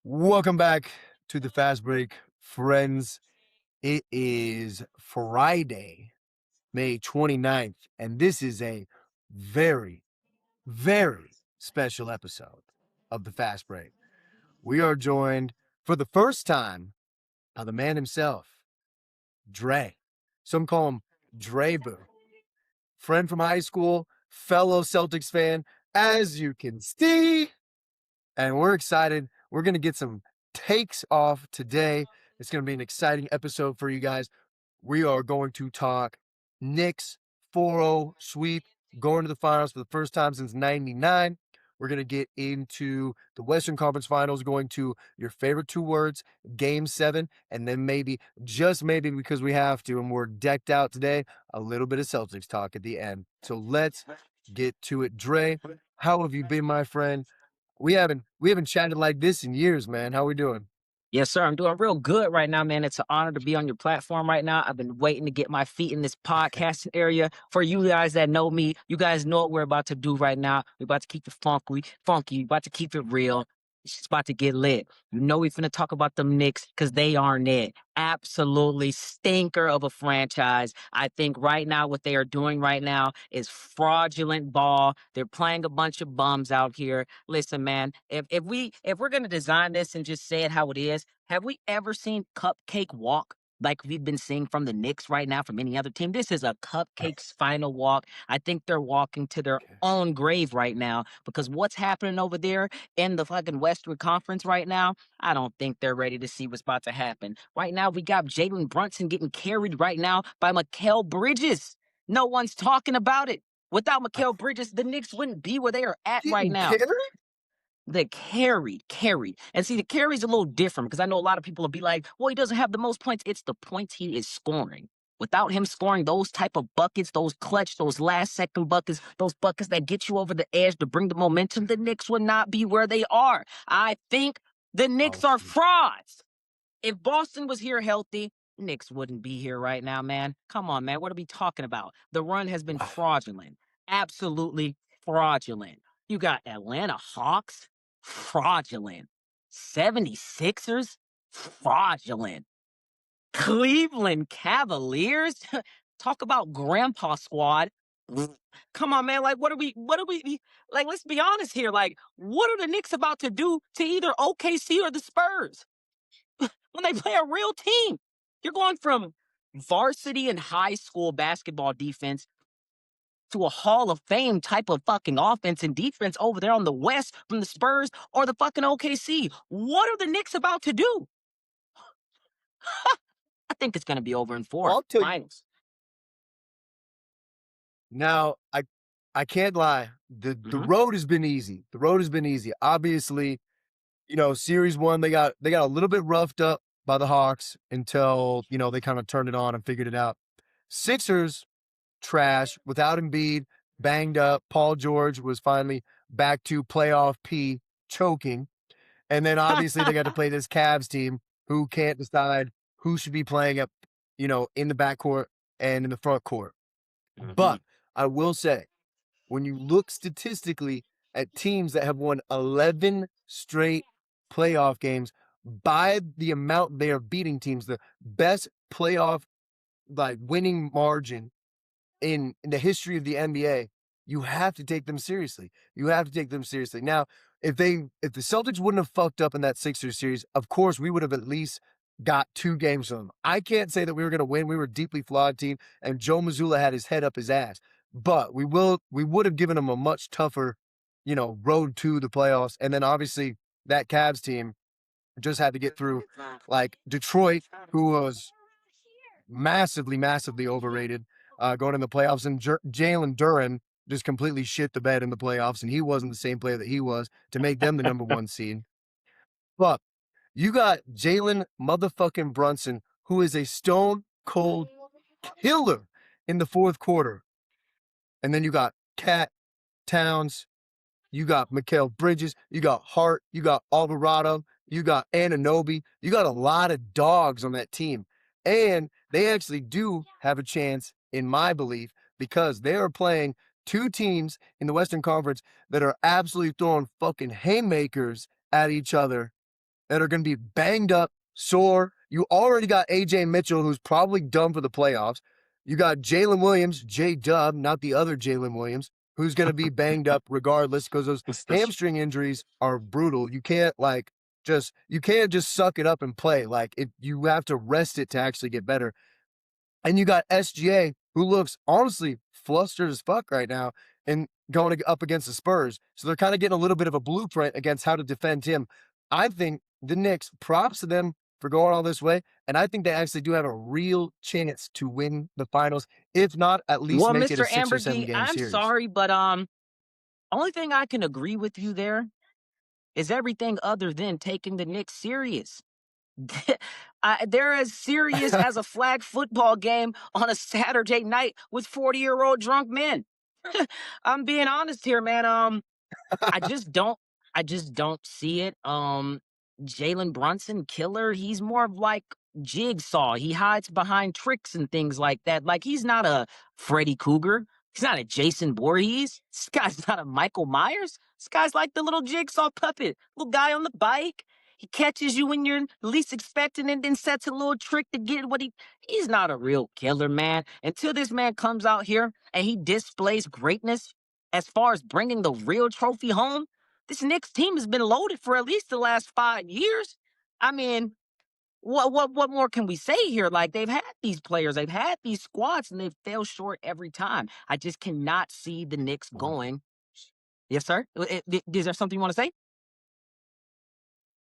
Welcome back to the Fast Break, friends. It is Friday, May 29th, and this is a very, very special episode of the Fast Break. We are joined for the first time by the man himself, Dre. Some call him Dre Boo. Friend from high school, fellow Celtics fan, as you can see. And we're excited. We're going to get some takes off today. It's going to be an exciting episode for you guys. We are going to talk Knicks 4-0 sweep, going to the finals for the first time since 99. We're going to get into the Western Conference Finals, going to your favorite two words, Game 7, and then maybe, just maybe because we have to, and we're decked out today, a little bit of Celtics talk at the end. So let's get to it. Dre, how have you been, my friend? We haven't chatted like this in years, man. How we doing? Yes, sir. I'm doing real good right now, man. It's an honor to be on your platform right now. I've been waiting to get my feet in this podcasting area. For you guys that know me, you guys know what we're about to do right now. We're about to keep it funky. We're about to keep it real. It's just about to get lit. You know we finna talk about them Knicks because they aren't it. Absolutely stinker of a franchise. I think right now what they are doing right now is fraudulent ball. They're playing a bunch of bums out here. Listen, man, if we're gonna design this and just say it how it is, have we ever seen cupcake walk like we've been seeing from the Knicks right now from any other team? This is a cupcake's final walk. I think they're walking to their Okay. own grave right now because what's happening over there in the fucking Western Conference right now, I don't think they're ready to see what's about to happen. Right now, we got Jalen Brunson getting carried right now by Mikal Bridges. No one's talking about it. Without Mikal Bridges, the Knicks wouldn't be where they are at right Getting now. carried? The carried. And see, the carry's a little different because I know a lot of people will be like, well, he doesn't have the most points. It's the points he is scoring. Without him scoring those type of buckets, those clutch, those last second buckets, those buckets that get you over the edge to bring the momentum, the Knicks would not be where they are. I think the Oh, Knicks are shoot. frauds. If Boston was here healthy, Knicks wouldn't be here right now, man. Come on, man. What are we talking about? The run has been fraudulent. Absolutely fraudulent. You got Atlanta Hawks, fraudulent. 76ers, fraudulent. Cleveland Cavaliers, talk about grandpa squad. Come on, man. Like, like, let's be honest here. Like, what are the Knicks about to do to either OKC or the Spurs? When they play a real team. You're going from varsity and high school basketball defense to a Hall of Fame type of fucking offense and defense over there on the West from the Spurs or the fucking OKC. What are the Knicks about to do? I think it's going to be over in Well, four I'll tell you finals. now. I can't lie. The Hmm. road has been easy. The road has been easy. Obviously, series one they got a little bit roughed up by the Hawks until they kind of turned it on and figured it out. Sixers trash without Embiid, banged up. Paul George was finally back to playoff P, choking. And then obviously they got to play this Cavs team who can't decide who should be playing up, in the backcourt and in the front court. Hmm. But I will say, when you look statistically at teams that have won 11 straight playoff games by the amount they are beating teams, the best playoff like winning margin in the history of the NBA, you have to take them seriously. You have to take them seriously. Now, if the Celtics wouldn't have fucked up in that Sixers series, of course we would have at least got 2 games from them. I can't say that we were going to win. We were a deeply flawed team, and Joe Mazzulla had his head up his ass. But we would have given him a much tougher, road to the playoffs. And then obviously that Cavs team just had to get through like Detroit, who was massively, massively overrated going in the playoffs. And Jalen Duren just completely shit the bed in the playoffs, and he wasn't the same player that he was to make them the number one seed. But you got Jalen motherfucking Brunson, who is a stone cold killer in the fourth quarter. And then you got Cat Towns, you got Mikal Bridges, you got Hart, you got Alvarado, you got Anunoby. You got a lot of dogs on that team. And they actually do have a chance, in my belief, because they are playing two teams in the Western Conference that are absolutely throwing fucking haymakers at each other that are going to be banged up, sore. You already got AJ Mitchell, who's probably done for the playoffs. You got Jalen Williams, J-Dub, not the other Jalen Williams, who's going to be banged up regardless because those hamstring injuries are brutal. You can't just suck it up and play. Like you have to rest it to actually get better. And you got SGA, who looks honestly flustered as fuck right now and going up against the Spurs. So they're kind of getting a little bit of a blueprint against how to defend him. I think the Knicks, props to them for going all this way. And I think they actually do have a real chance to win the finals, if not at least Well, make it a Mr. 6 or 7 Ambergy, game I'm series. sorry, but only thing I can agree with you there is everything other than taking the Knicks serious. They're as serious as a flag football game on a Saturday night with 40-year-old drunk men. I'm being honest here, man. I just don't I just don't see it. Jalen Brunson, killer, he's more of like Jigsaw. He hides behind tricks and things like that. Like he's not a Freddy Cougar. He's not a Jason Voorhees. This guy's not a Michael Myers. This guy's like the little Jigsaw puppet, little guy on the bike. He catches you when you're least expecting it, then sets a little trick to get what he's not a real killer, man. Until this man comes out here and he displays greatness as far as bringing the real trophy home, this Knicks team has been loaded for at least the last 5 years. I mean, what more can we say here? Like they've had these players, they've had these squads, and they've fell short every time. I just cannot see the Knicks going. Yes, sir. Is there something you want to say?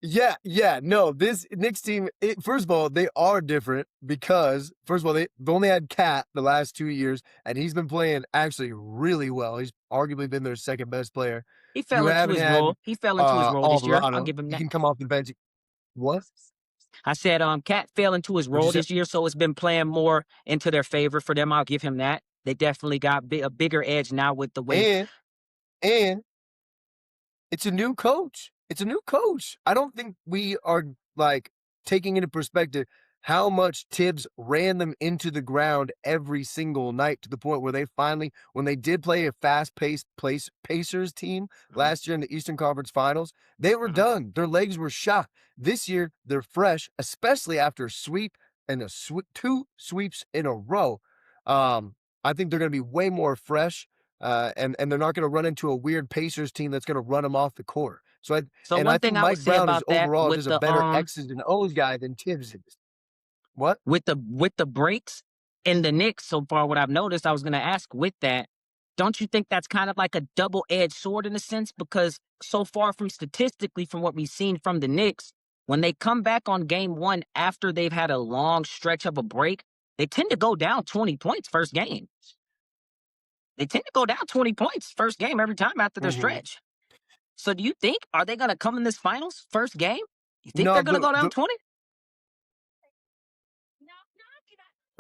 Yeah, no, this Knicks team, first of all, they are different because, first of all, they've only had Cat the last 2 years, and he's been playing actually really well. He's arguably been their second best player. He You fell into haven't his had role. He fell into his role this year. I'll Alvarado. give him He that. can come off the bench. What? I said Cat fell into his What'd you role say? this year, so it's been playing more into their favor for them. I'll give him that. They definitely got a bigger edge now with the way. And it's a new coach. It's a new coach. I don't think we are like taking into perspective how much Tibbs ran them into the ground every single night to the point where they finally, when they did play a fast-paced Pacers team last year in the Eastern Conference Finals, they were done. Their legs were shot. This year, they're fresh, especially after a sweep and two sweeps in a row. I think they're going to be way more fresh. And they're not going to run into a weird Pacers team that's going to run them off the court. So So I one think thing I would Mike say Brown is about that overall just a better X's and O's guy than Tibbs is. What? with the breaks in the Knicks so far, what I've noticed, I was gonna ask with that, don't you think that's kind of like a double-edged sword in a sense? Because so far from statistically from what we've seen from the Knicks, when they come back on game one after they've had a long stretch of a break, they tend to go down 20 points first game. They tend to go down 20 points first game every time after their Mm-hmm. stretch. So do you think are they gonna come in this finals first game? You think No, they're gonna go down 20?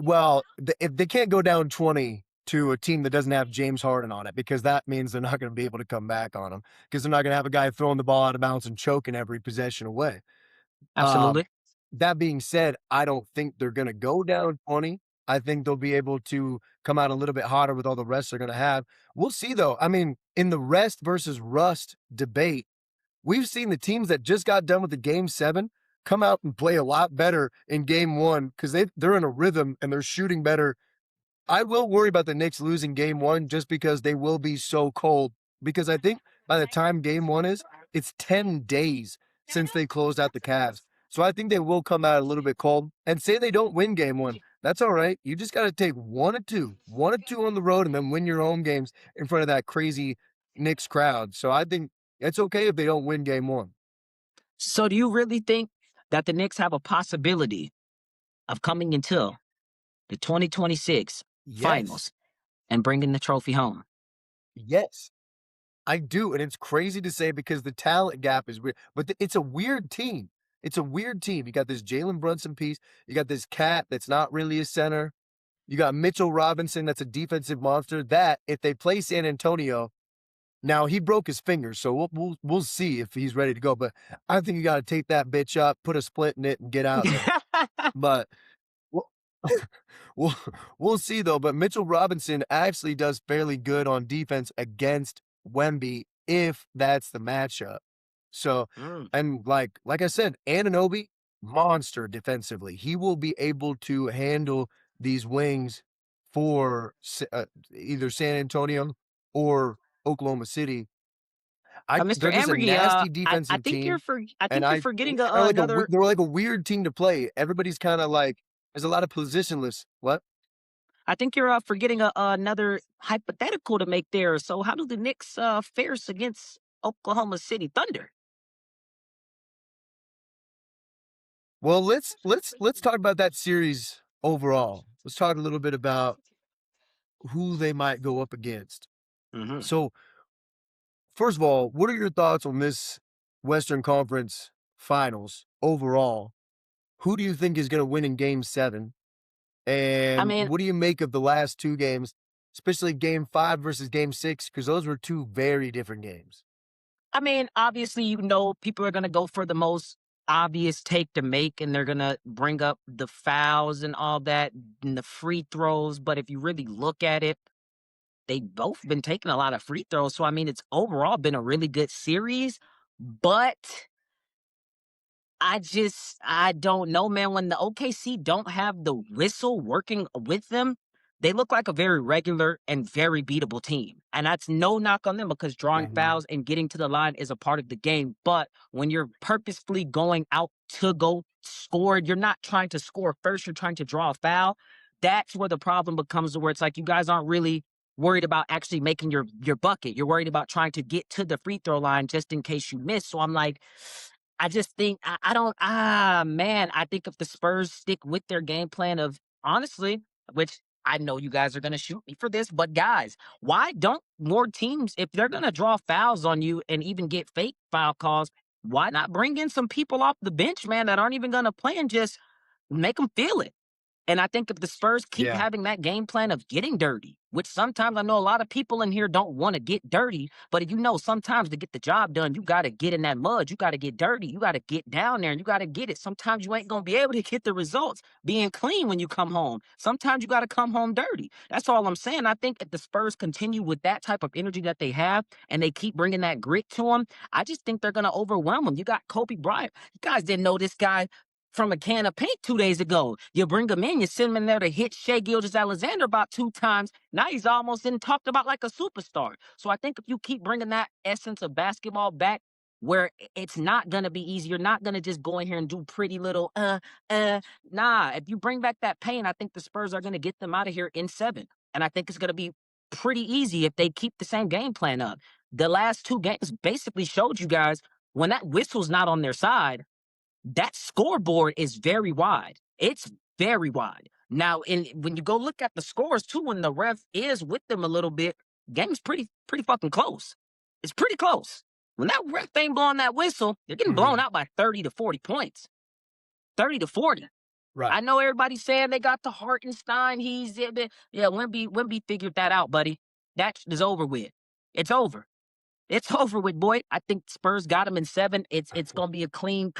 well, if they can't go down 20 to a team that doesn't have James Harden on it, because that means they're not going to be able to come back on them because they're not going to have a guy throwing the ball out of bounds and choking every possession away. Absolutely. That being said, I don't think they're going to go down 20. I think they'll be able to come out a little bit hotter with all the rest they're going to have. We'll see, though. I mean, in the rest versus rust debate, we've seen the teams that just got done with the game 7 come out and play a lot better in game 1 because they're in a rhythm and they're shooting better. I will worry about the Knicks losing game 1 just because they will be so cold. Because I think by the time game 1 is, it's 10 days since they closed out the Cavs. So I think they will come out a little bit cold. And say they don't win game 1. That's all right. You just got to take 1-2 on the road, and then win your home games in front of that crazy Knicks crowd. So I think it's okay if they don't win game 1. So do you really think that the Knicks have a possibility of coming into the 2026 Yes. finals and bringing the trophy home? Yes. I do, and it's crazy to say because the talent gap is weird, but it's a weird team. It's a weird team. You got this Jalen Brunson piece. You got this Cat that's not really a center. You got Mitchell Robinson that's a defensive monster. That if they play San Antonio, now he broke his finger, so we'll see if he's ready to go. But I think you got to take that bitch up, put a splint in it, and get out there. But we'll, we'll we'll see though. But Mitchell Robinson actually does fairly good on defense against Wemby if that's the matchup. So, Mm. and like I said, Anunoby, monster defensively. He will be able to handle these wings for either San Antonio or Oklahoma City. Mr. They're just a Ambry, nasty I defensive think you're team, I and think you're forgetting another. they're like a weird team to play. Everybody's kind of like there's a lot of positionless. What? I think you're forgetting another hypothetical to make there. So, how do the Knicks fares against Oklahoma City Thunder? Well, let's talk about that series overall. Let's talk a little bit about who they might go up against. Hmm. So, first of all, what are your thoughts on this Western Conference Finals overall? Who do you think is going to win in Game 7? I And mean, what do you make of the last two games, especially Game 5 versus Game 6? Because those were two very different games. Obviously, people are gonna go for the most obvious take to make, and they're gonna bring up the fouls and all that, and the free throws. But if you really look at it, they both been taking a lot of free throws. So it's overall been a really good series. But I don't know, man. When the OKC don't have the whistle working with them, they look like a very regular and very beatable team. And that's no knock on them because drawing Mhm. fouls and getting to the line is a part of the game. But when you're purposefully going out to go score, you're not trying to score first, you're trying to draw a foul. That's where the problem becomes to where it's like you guys aren't really worried about actually making your bucket. You're worried about trying to get to the free throw line just in case you miss. So I'm like, I just think I don't man, I think if the Spurs stick with their game plan of honestly, which I know you guys are gonna shoot me for this, but guys, why don't more teams, if they're gonna draw fouls on you and even get fake foul calls, why not bring in some people off the bench, man, that aren't even gonna play and just make them feel it? And I think if the Spurs keep Yeah. having that game plan of getting dirty, which sometimes I know a lot of people in here don't want to get dirty, but if sometimes to get the job done, you got to get in that mud. You got to get dirty. You got to get down there and you got to get it. Sometimes you ain't going to be able to get the results being clean when you come home. Sometimes you got to come home dirty. That's all I'm saying. I think if the Spurs continue with that type of energy that they have and they keep bringing that grit to them, I just think they're going to overwhelm them. You got Kobe Bryant. You guys didn't know this guy from a can of paint 2 days ago. You bring him in, you send him in there to hit Shea Gilgeous-Alexander about 2 times. Now he's almost been talked about like a superstar. So I think if you keep bringing that essence of basketball back, where it's not gonna be easy, you're not gonna just go in here and do pretty little Nah, if you bring back that pain, I think the Spurs are gonna get them out of here in 7. And I think it's gonna be pretty easy if they keep the same game plan up. The last two games basically showed you guys when that whistle's not on their side, that scoreboard is very wide. It's very wide. Now, when you go look at the scores too, when the ref is with them a little bit, game's pretty fucking close. It's pretty close. When that ref ain't blowing that whistle, you're getting blown Mhm. out by 30 to 40 points. 30 to 40. Right. I know everybody's saying they got the Hartenstein. Yeah, Wimby figured that out, buddy. That is over with. It's over. It's over with, boy. I think Spurs got him in 7. It's gonna be a clean,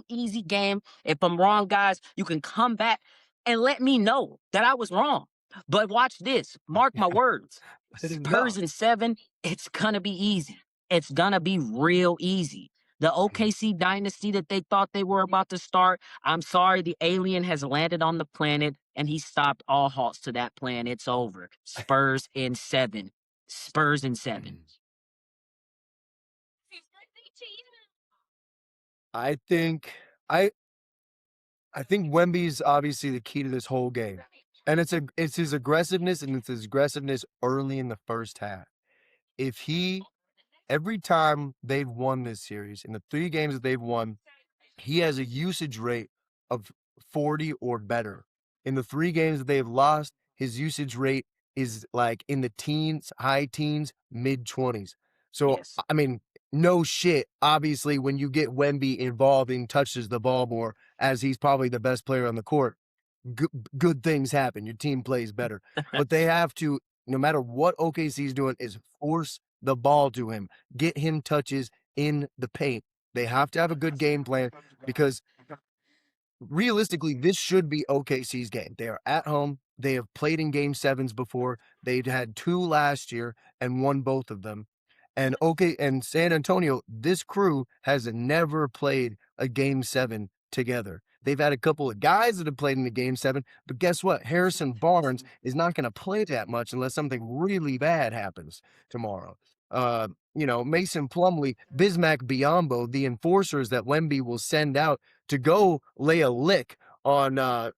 easy game. If I'm wrong, guys, you can come back and let me know that I was wrong. But watch this. Mark my words. Let him know. Spurs in 7, it's gonna be easy. It's gonna be real easy. The OKC dynasty that they thought they were about to start, I'm sorry, the alien has landed on the planet and he stopped all halts to that plan. It's over. Spurs in 7. Spurs in 7. I think I I think Wemby's obviously the key to this whole game. And it's his aggressiveness and it's his aggressiveness early in the first half. If he every time they've won this series, in the 3 games that they've won, he has a usage rate of 40 or better. In the 3 games that they've lost, his usage rate is like in the teens, high teens, mid-20s. So, Yes. I mean, no shit. Obviously, when you get Wemby involved and touches the ball more, as he's probably the best player on the court, good, good things happen. Your team plays better. But they have to, no matter what OKC's doing, is force the ball to him, get him touches in the paint. They have to have a good game plan because realistically, this should be OKC's game. They are at home. They have played in game sevens before. They'd had 2 last year and won both of them. And San Antonio, this crew has never played a game 7 together. They've had a couple of guys that have played in the game 7, but guess what? Harrison Barnes is not going to play that much unless something really bad happens tomorrow. Mason Plumlee, Bismack Biyombo, the enforcers that Wemby will send out to go lay a lick on our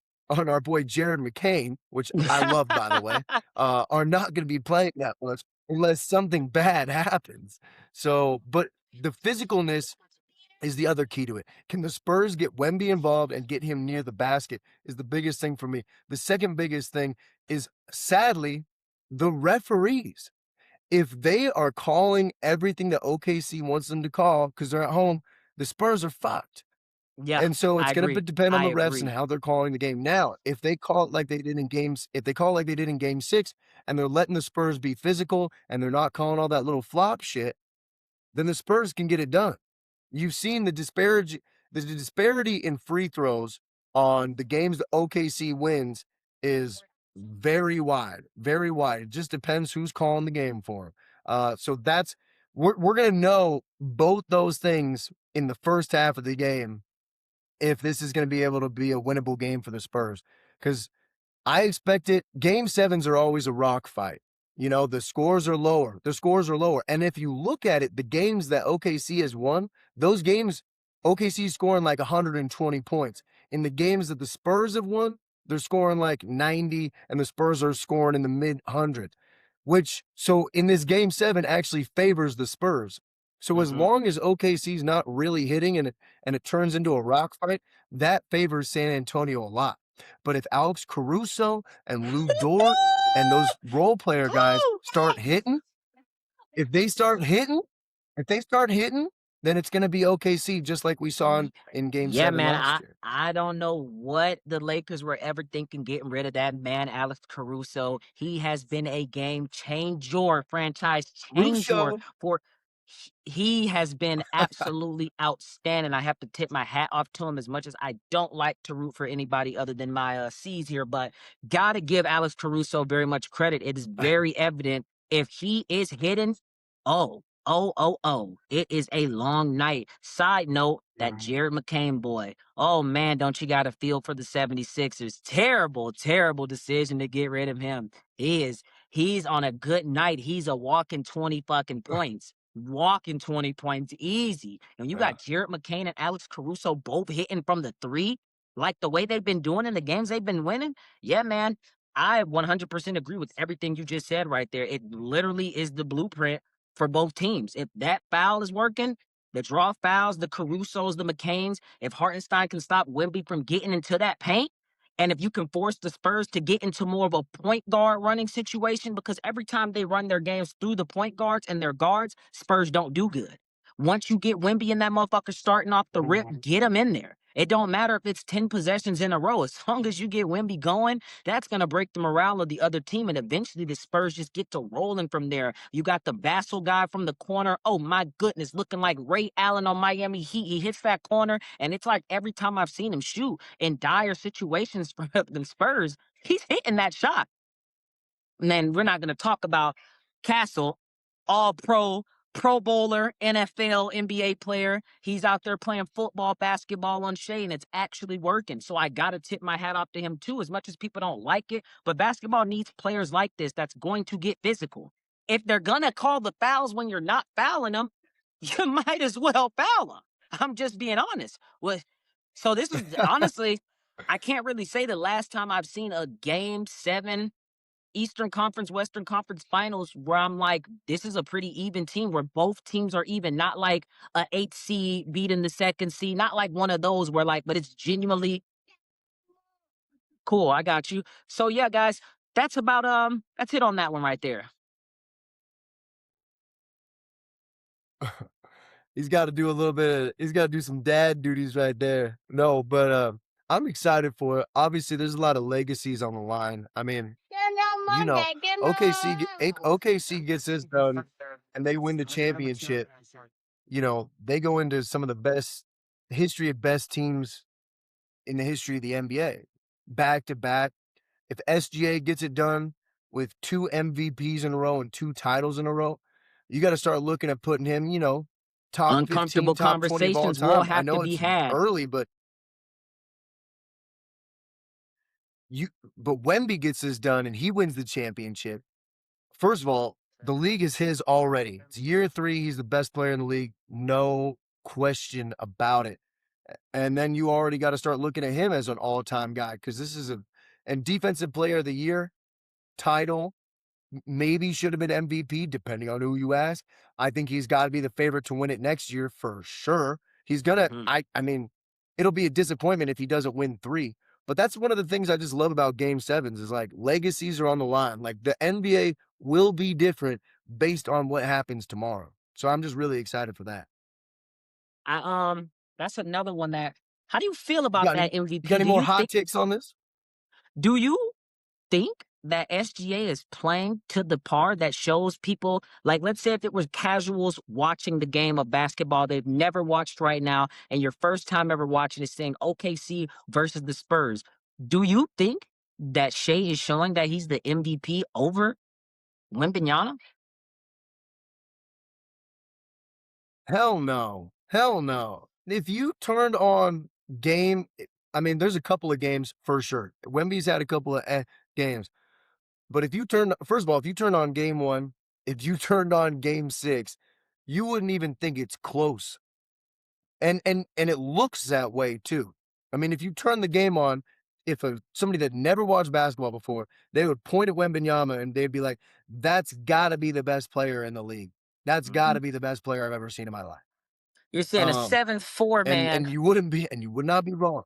boy Jared McCain, which I love, by the way, are not going to be playing that much unless something bad happens. So, but the physicalness is the other key to it. Can the Spurs get Wemby involved and get him near the basket is the biggest thing for me. The second biggest thing is, sadly, the referees. If they are calling everything that OKC wants them to call because they're at home, the Spurs are fucked. Yeah, And so I it's going to agree. depend on I the refs and agree. how they're calling the game. Now, if they call it like they did in if they call it like they did in game 6 and they're letting the Spurs be physical and they're not calling all that little flop shit, then the Spurs can get it done. You've seen the disparity in free throws on the games that OKC wins is very wide, very wide. It just depends who's calling the game for them. So we're gonna know both those things in the first half of the game if this is gonna be able to be a winnable game for the Spurs. Because I expect it. Game 7s are always a rock fight. The scores are lower. The scores are lower. And if you look at it, the games that OKC has won, those games, OKC is scoring like 120 points. In the games that the Spurs have won, they're scoring like 90, and the Spurs are scoring in the mid 100, so in this game 7 actually favors the Spurs. So as Mhm. long as OKC's not really hitting and it turns into a rock fight, that favors San Antonio a lot. But if Alex Caruso and Lou Dort and those role player guys start hitting, if they start hitting, if they start hitting, then it's going to be OKC just like we saw in game Yeah, 7 man. last I year. I don't know what the Lakers were ever thinking getting rid of that man, Alex Caruso. He has been a game changer, franchise changer Caruso. for. He has been absolutely outstanding. I have to tip my hat off to him as much as I don't like to root for anybody other than my C's here, but gotta give Alex Caruso very much credit. It is very evident if he is hitting. Oh, it is a long night. Side note, that Jared McCain boy. Oh man, don't you got a feel for the 76ers? Terrible, terrible decision to get rid of him. He's on a good night. He's a walking 20 fucking points. Walking 20 points easy. And you Yeah. got Jared McCain and Alex Caruso both hitting from the 3, like the way they've been doing in the games they've been winning. Yeah, man. I 100% agree with everything you just said right there. It literally is the blueprint for both teams. If that foul is working, the draw fouls, the Carusos, the McCains, if Hartenstein can stop Wemby from getting into that paint, and if you can force the Spurs to get into more of a point guard running situation, because every time they run their games through the point guards and their guards, Spurs don't do good. Once you get Wemby and that motherfucker starting off the rip, get him in there. It don't matter if it's 10 possessions in a row. As long as you get Wemby going, that's going to break the morale of the other team. And eventually the Spurs just get to rolling from there. You got the Vassal guy from the corner. Oh, my goodness, looking like Ray Allen on Miami Heat. He hits that corner. And it's like every time I've seen him shoot in dire situations for the Spurs, he's hitting that shot. And then we're not going to talk about Castle, all pro bowler, NFL, NBA player. He's out there playing football, basketball on Shea, and it's actually working. So I got to tip my hat off to him too, as much as people don't like it. But basketball needs players like this that's going to get physical. If they're going to call the fouls when you're not fouling them, you might as well foul them. I'm just being honest. So this is honestly, I can't really say the last time I've seen a game 7 Eastern Conference, Western Conference Finals where I'm like, this is a pretty even team where both teams are even, not like a 8 seed beating the second seed, not like one of those where like, but it's genuinely cool. I got you. So yeah, guys, that's it on that one right there. He's got to do some dad duties right there. No, but I'm excited for it. Obviously, there's a lot of legacies on the line. I mean, you know, OKC gets this done and they win the championship. They go into some of the best history of best teams in the history of the NBA, back to back. If SGA gets it done with 2 MVPs in a row and 2 titles in a row, you got to start looking at putting him, top 15, Uncomfortable top 20 of all conversations will time. I have to know be it's had. early, you but Wemby gets this done and he wins the championship. First of all, the league is his already. It's year 3. He's the best player in the league. No question about it. And then you already got to start looking at him as an all-time guy because this is and defensive player of the year title maybe should have been MVP depending on who you ask. I think he's got to be the favorite to win it next year for sure. He's gonna. Mhm. I mean, it'll be a disappointment if he doesn't win 3. But that's one of the things I just love about Game Sevens is like legacies are on the line. Like the NBA will be different based on what happens tomorrow. So I'm just really excited for that. That's another one that. How do you feel You about got any? that You got MVP? any more hot takes on this? Do you think that SGA is playing to the par that shows people, like, let's say if it was casuals watching the game of basketball they've never watched right now, and your first time ever watching is seeing OKC versus the Spurs. Do you think that Shea is showing that he's the MVP over Wembanyama? Hell no. Hell no. If you turned on game, I mean, there's a couple of games for sure. Wemby's had a couple of games. But if you turn, first of all, if you turn on game 1, if you turned on game 6, you wouldn't even think it's close. And it looks that way too. I mean, if you turn the game on, if somebody that never watched basketball before, they would point at Wembanyama and they'd be like, "That's got to be the best player in the league. That's got Mhm. to be the best player I've ever seen in my life." You're saying a Um, 7-4 and man. you wouldn't be, and you would not be wrong.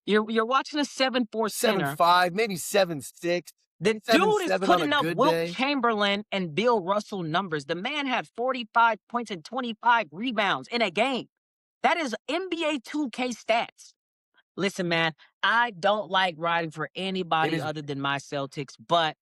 You're watching a 7-4 Seven center. five, maybe 7'6", The seven dude is seven on a putting up good Wilt day. Chamberlain and Bill Russell numbers. The man had 45 points and 25 rebounds in a game. That is NBA 2K stats. Listen, man, I don't like riding for It anybody is other than my Celtics, but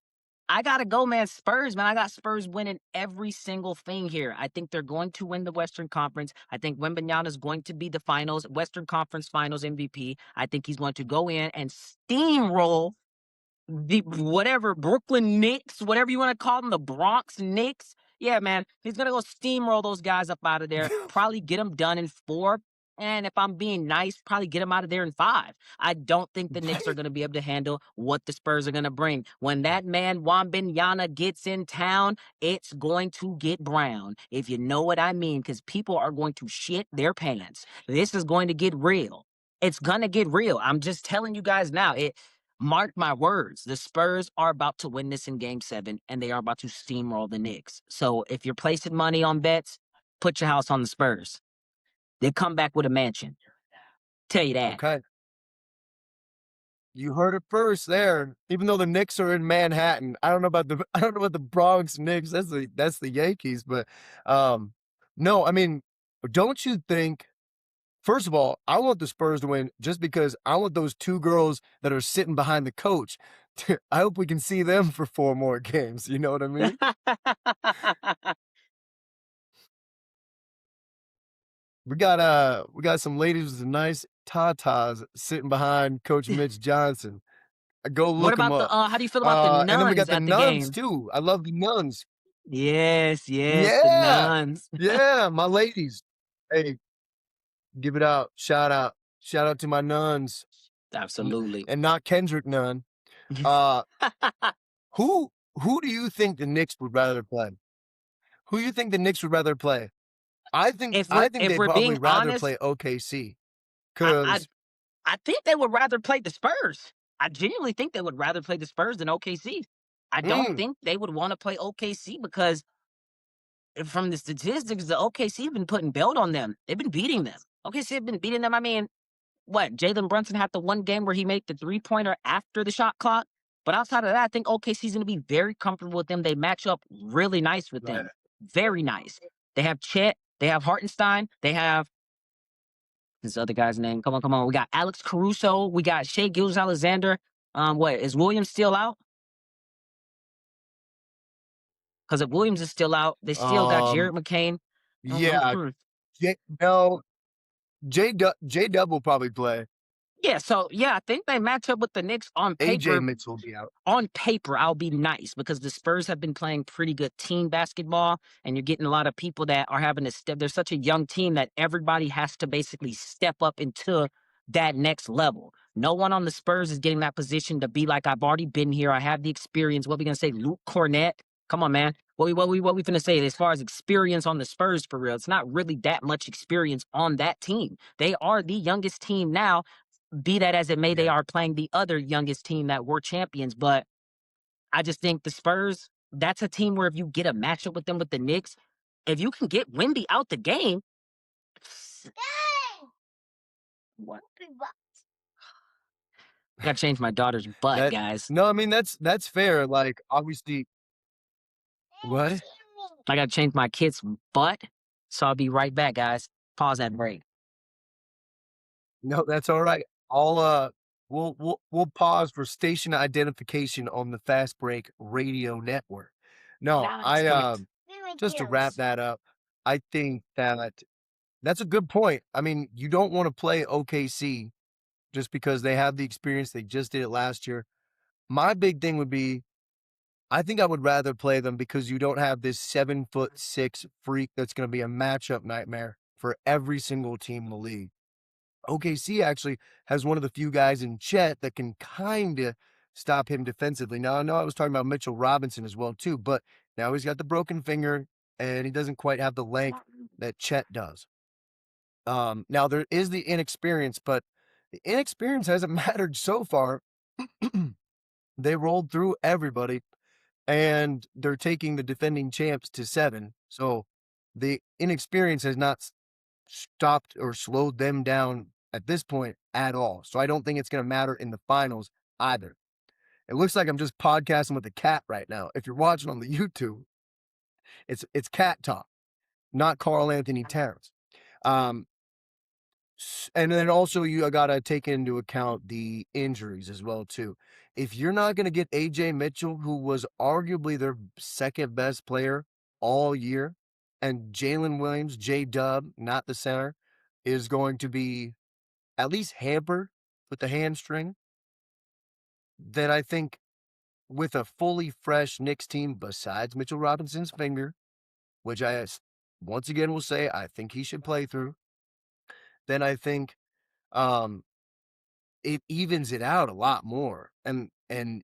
I gotta go, man. Spurs, man. I got Spurs winning every single thing here. I think they're going to win the Western Conference. I think Wembanyama is going to be the Finals, Western Conference Finals MVP. I think he's going to go in and steamroll the whatever Brooklyn Knicks, whatever you want to call them, the Bronx Knicks. Yeah, man, he's gonna go steamroll those guys up out of there. Probably get them done in 4. And if I'm being nice, probably get them out of there in 5. I don't think the Knicks are going to be able to handle what the Spurs are going to bring. When that man Wembanyama gets in town, it's going to get brown, if you know what I mean, because people are going to shit their pants. This is going to get real. It's going to get real. I'm just telling you guys now. Mark my words, the Spurs are about to win this in game 7, and they are about to steamroll the Knicks. So if you're placing money on bets, put your house on the Spurs. They come back with a mansion. Tell you that. okay. You heard it first there. Even though the Knicks are in Manhattan, I don't know about the I don't know about the Bronx Knicks. That's the Yankees, but no, I mean, don't you think first of all, I want the Spurs to win just because I want those 2 girls that are sitting behind the coach. I hope we can see them for 4 more games, you know what I mean? We got some ladies with some nice tatas sitting behind Coach Mitch Johnson. Go What look them about the up. how do you feel about the And then we nuns got the at the nuns game? too. I love the nuns. Yes, yes, the Yeah. nuns. Yeah, my ladies. Hey, give it out. Shout out. Shout out to my nuns. Absolutely. And not Kendrick Nunn. Uh who who do you think the Knicks would rather play? Who you think the Knicks would rather play? I think If they'd we're probably being rather honest, play OKC I, I cuz I think they would rather play the Spurs. I genuinely think they would rather play the Spurs than OKC. I don't mm, think they would want to play OKC because from the statistics, the OKC have been putting belt on them. They've been beating them. OKC have been beating them. I mean, what? Jalen Brunson had the one game where he made the 3-pointer after the shot clock. But outside of that, I think OKC is going to be very comfortable with them. They match up really nice with right. them. Very nice. They have Chet. They have Hartenstein. They have this other guy's name. Come on, come on. We got Alex Caruso. We got Shea Gilgeous-Alexander. What is Williams still out? Because if Williams is still out, they still got Um Jared McCain. yeah, J no, J Dub will probably play. Yeah, so yeah, I think they match up with the Knicks on AJ paper. Mitchell will be out. On paper, I'll be nice because the Spurs have been playing pretty good team basketball, and you're getting a lot of people that are having to step. They're such a young team that everybody has to basically step up into that next level. No one on the Spurs is getting that position to be like, I've already been here. I have the experience. What we gonna say, Luke Cornett? Come on, man. What we finna say as far as experience on the Spurs for real? It's not really that much experience on that team. They are the youngest team now. Be that as it may, they Yeah. are playing the other youngest team that were champions. But I just think the Spurs, that's a team where if you get a matchup with them with the Knicks, if you can get Wemby out the game, what? I gotta change my daughter's butt, That guys. no, I mean that's fair. Like obviously, what? I gotta change my kid's butt. So I'll be right back, guys. Pause that break. No, that's all right. I'll we'll pause for station identification on the Fast Break Radio Network. No, Guys, I come here. just to wrap that up, I think that that's a good point. I mean, you don't want to play OKC just because they have the experience. They just did it last year. My big thing would be I think I would rather play them because you don't have this 7'6" freak that's going to be a matchup nightmare for every single team in the league. OKC actually has one of the few guys in Chet that can kind of stop him defensively. Now, I know I was talking about Mitchell Robinson as well, too, but now he's got the broken finger and he doesn't quite have the length that Chet does. Now, there is the inexperience, but the inexperience hasn't mattered so far. They rolled through everybody and they're taking the defending champs to 7. So the inexperience has not stopped or slowed them down at this point at all. So I don't think it's going to matter in the finals either. It looks like I'm just podcasting with a cat right now. If you're watching on the YouTube, it's cat talk, not Carl Anthony Towns. Um, and then also you got to take into account the injuries as well too. If you're not going to get AJ Mitchell, who was arguably their second best player all year, and Jalen Williams, J Dub, not the center, is going to be at least hampered with the hamstring, then I think with a fully fresh Knicks team besides Mitchell Robinson's finger, which once again will say I think he should play through, then I think um, it evens it out a lot more. And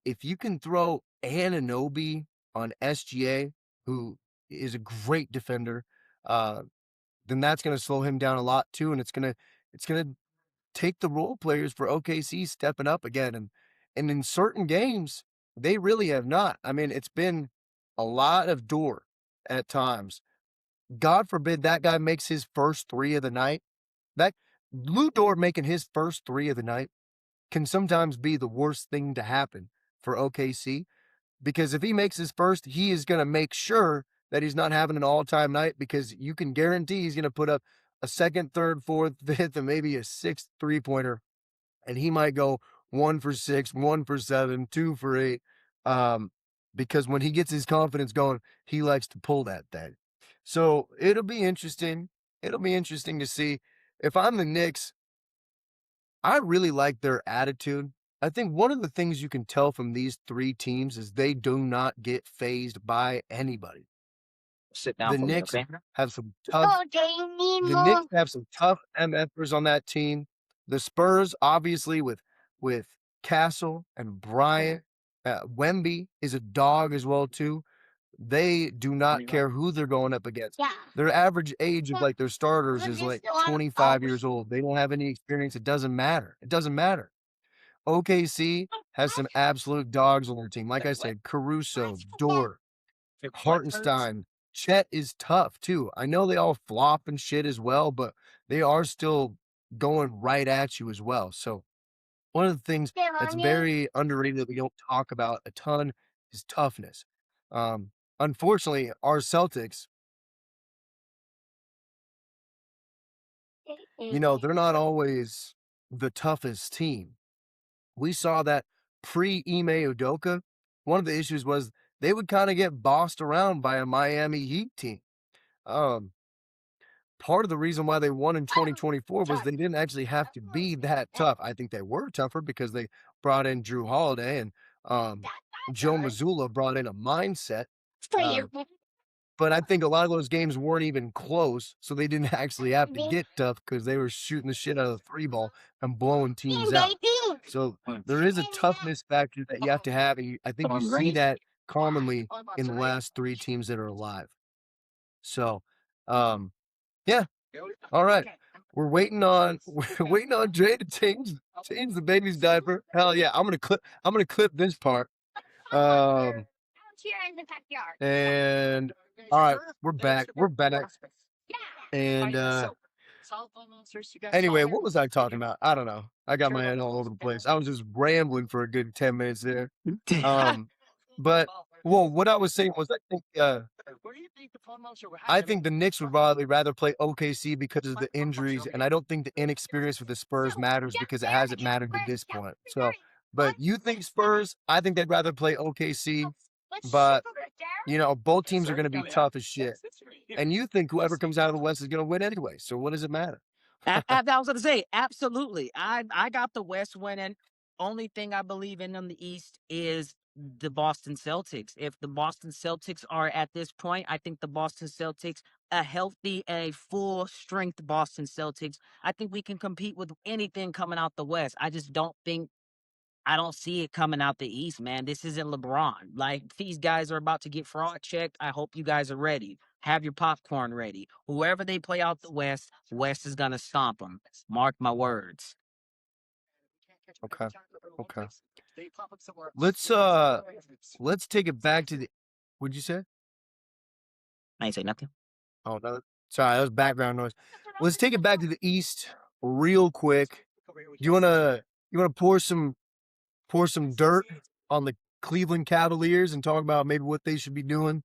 if you can throw Anunoby on SGA, who is a great defender, uh, then that's going to slow him down a lot too, and it's gonna take the role players for OKC stepping up again. And in certain games, they really have not. I mean, it's been a lot of door at times. God forbid that guy makes his first three of the night. That Lou Dort making his first three of the night can sometimes be the worst thing to happen for OKC because if he makes his first, he is going to make sure that he's not having an all-time night because you can guarantee he's going to put up a second, third, fourth, fifth, and maybe a sixth three-pointer, and he might go 1 for 6, 1 for 7, 2 for 8, because when he gets his confidence going, he likes to pull that thing. So it'll be interesting. It'll be interesting to see. If I'm the Knicks, I really like their attitude. I think one of the things you can tell from these three teams is they do not get phased by anybody. Sit down The for me, Knicks okay? have some tough the Knicks have some tough MFers on that team. The Spurs, obviously, with Castle and Bryant, Wemby is a dog as well too. They do not care who they're going up against. Their average age of like their starters is like 25 years old. They don't have any experience. It doesn't matter. It doesn't matter. OKC has some absolute dogs on their team. Like I said, Caruso, Dort, Hartenstein. Chet is tough too. I know they all flop and shit as well, but they are still going right at you as well. So one of the things that's very underrated that we don't talk about a ton is toughness. Unfortunately, our Celtics, they're not always the toughest team. We saw that pre-Ime Udoka. One of the issues was they would kind of get bossed around by a Miami Heat team. Um, part of the reason why they won in 2024 was they didn't actually have to be that tough. I think they were tougher because they brought in Drew Holiday and Joe Mazzulla brought in a mindset. Um, but I think a lot of those games weren't even close, so they didn't actually have to get tough because they were shooting the shit out of the three ball and blowing teams out. So there is a toughness factor that you have to have, and I think you see that commonly in the last three teams that are alive. So, yeah. All right. We're waiting on Dre to change the baby's diaper. Hell yeah, I'm gonna clip this part. And all right, we're back. We're back. And anyway, what was I talking about? I don't know. I got my head all over the place. I was just rambling for a good 10 minutes there. But well, what I was saying was I think the Knicks would probably rather play OKC because of the injuries, and I don't think the inexperience with the Spurs matters because it hasn't mattered at this point. So, but you think Spurs? I think they'd rather play OKC, but both teams are going to be tough as shit. And you think whoever comes out of the West is going to win anyway. So what does it matter? I was going to say, absolutely. I got the West winning. Only thing I believe in the East is the Boston Celtics. If the Boston Celtics are at this point, I think the Boston Celtics, a healthy, a full strength Boston Celtics, I think we can compete with anything coming out the West. I just don't think I don't see it coming out the East, man. This isn't LeBron. Like, these guys are about to get fraud checked. I hope you guys are ready. Have your popcorn ready. Whoever they play out the West, West is going to stomp them. Mark my words. Okay. Okay. Let's take it back to the. What'd you say? I ain't say nothing. Oh no, sorry, that was background noise. Let's take it back to the East real quick. You wanna pour some dirt on the Cleveland Cavaliers and talk about maybe what they should be doing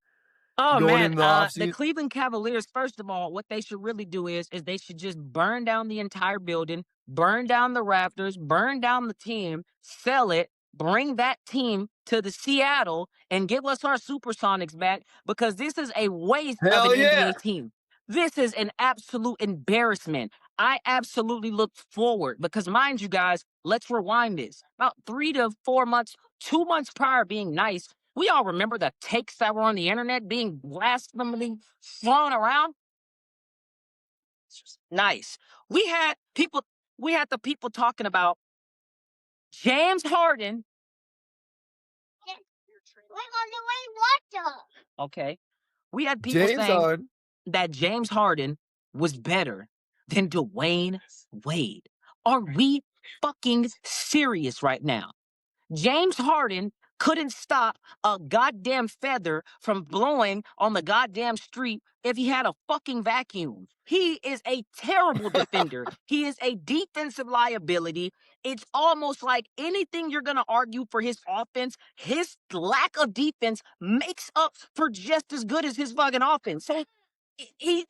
Oh going man, into the the offseason? Cleveland Cavaliers, first of all, what they should really do is they should just burn down the entire building, burn down the Raptors, burn down the team, sell it, bring that team to the Seattle and give us our Supersonics back because this is a waste of an Hell yeah! NBA team. This is an absolute embarrassment. I absolutely look forward because, mind you guys, let's rewind this. About 3 to 4 months, 2 months prior being nice, we all remember the takes that were on the internet being blasphemously thrown around. Nice. We had the people talking about James Harden. Okay. We had people James saying Harden. that James Harden was better than Dwayne Wade. Are we fucking serious right now? James Harden couldn't stop a goddamn feather from blowing on the goddamn street if he had a fucking vacuum. He is a terrible defender. He is a defensive liability. It's almost like anything you're going to argue for his offense, his lack of defense makes up for just as good as his fucking offense. So he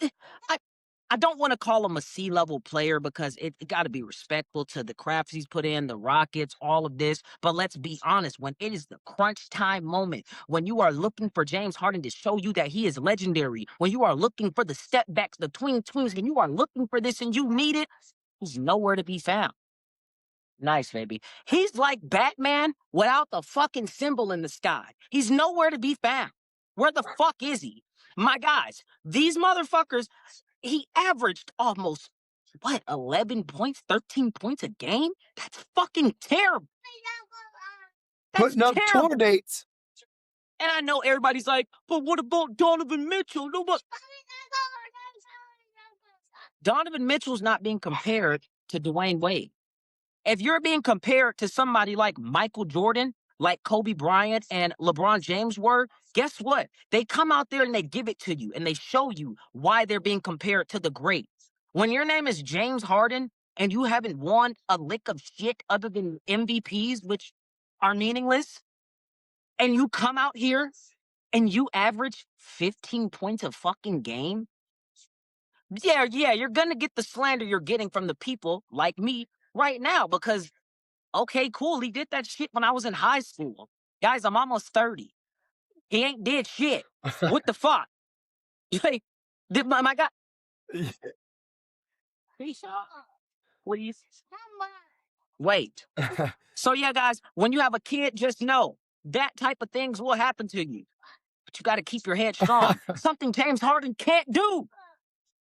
I don't want to call him a C-level player because it got to be respectful to the crafts he's put in, the Rockets, all of this. But let's be honest, when it is the crunch time moment, when you are looking for James Harden to show you that he is legendary, when you are looking for the step backs, the twins, when you are looking for this and you need it, he's nowhere to be found. Nice, baby. He's like Batman without the fucking symbol in the sky. He's nowhere to be found. Where the fuck is he? My guys, these motherfuckers, he averaged almost, 11 points, 13 points a game? That's fucking terrible. That's Putting up tour terrible. dates. And I know everybody's like, but what about Donovan Mitchell? Donovan Mitchell's not being compared to Dwayne Wade. If you're being compared to somebody like Michael Jordan, like Kobe Bryant and LeBron James were, guess what? They come out there and they give it to you and they show you why they're being compared to the greats. When your name is James Harden and you haven't won a lick of shit other than MVPs, which are meaningless, and you come out here and you average 15 points a fucking game, yeah, you're going to get the slander you're getting from the people like me right now because, okay, cool, he did that shit when I was in high school. Guys, I'm almost 30. He ain't did shit. What the fuck? Like, my God. Please. Wait. So yeah, guys, when you have a kid, just know that type of things will happen to you. But you got to keep your head strong. Something James Harden can't do.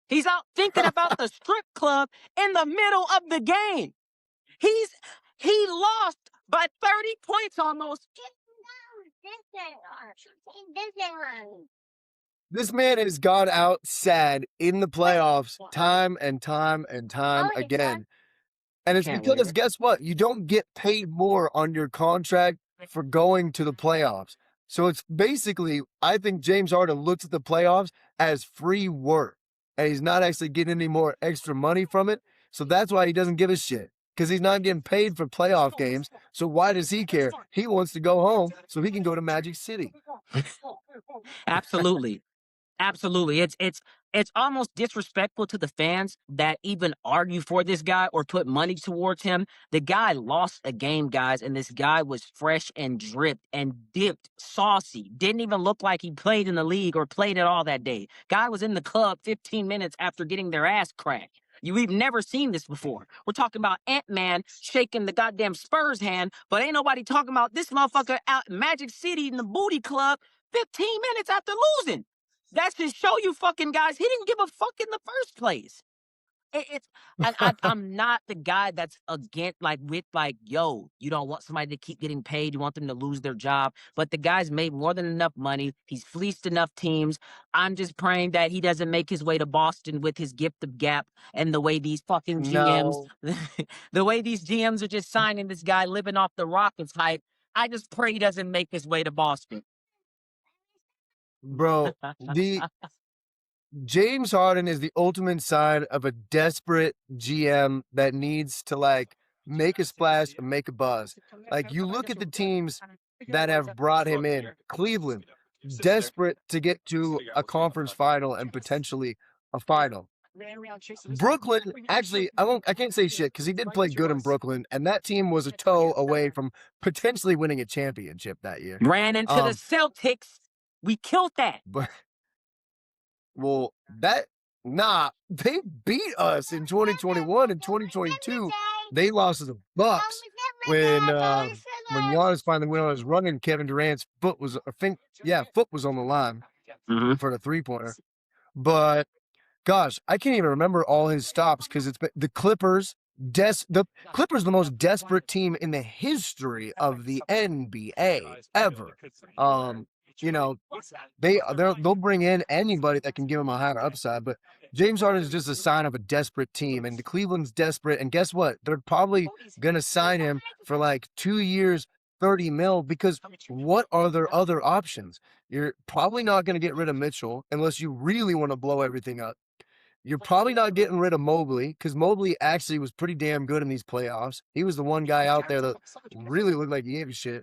He's out thinking about the strip club in the middle of the game. He lost by 30 points almost. This man has gone out sad in the playoffs time and time and time again. And it's Can't because, wait. guess what? You don't get paid more on your contract for going to the playoffs. So it's basically, I think James Harden looks at the playoffs as free work. And he's not actually getting any more extra money from it. So that's why he doesn't give a shit. Because he's not getting paid for playoff games. So why does he care? He wants to go home so he can go to Magic City. Absolutely. Absolutely. It's almost disrespectful to the fans that even argue for this guy or put money towards him. The guy lost a game, guys, and this guy was fresh and dripped and dipped, saucy. Didn't even look like he played in the league or played at all that day. Guy was in the club 15 minutes after getting their ass cracked. We've never seen this before. We're talking about Ant-Man shaking the goddamn Spurs hand, but ain't nobody talking about this motherfucker out in Magic City in the booty club 15 minutes after losing. That's to show you fucking guys, he didn't give a fuck in the first place. It's and I'm not the guy that's against yo, you don't want somebody to keep getting paid, you want them to lose their job. But the guy's made more than enough money. He's fleeced enough teams. I'm just praying that he doesn't make his way to Boston with his gift of gap and the way these fucking GMs, No, the way these GMs are just signing this guy living off the Rockets hype. I just pray he doesn't make his way to Boston. bro. The James Harden is the ultimate sign of a desperate GM that needs to make a splash and make a buzz. Like you look at the teams that have brought him in. Cleveland, desperate to get to a conference final and potentially a final. Brooklyn, actually, I can't say shit because he did play good in Brooklyn, and that team was a toe away from potentially winning a championship that year. Ran into the Celtics. We killed that. But well, they beat us in 2021 and 2022. They lost to the Bucks when Giannis finally went on his run and Kevin Durant's foot was on the line for the 3-pointer. But gosh, I can't even remember all his stops because it's been the Clippers. The Clippers, the most desperate team in the history of the NBA ever. You know, they'll bring in anybody that can give them a higher upside, but James Harden is just a sign of a desperate team, and the Cleveland's desperate. And guess what? They're probably gonna sign him for like 2 years, 30 mil, because what are their other options? You're probably not gonna get rid of Mitchell unless you really want to blow everything up. You're probably not getting rid of Mobley because Mobley actually was pretty damn good in these playoffs. He was the one guy out there that really looked like he gave a shit.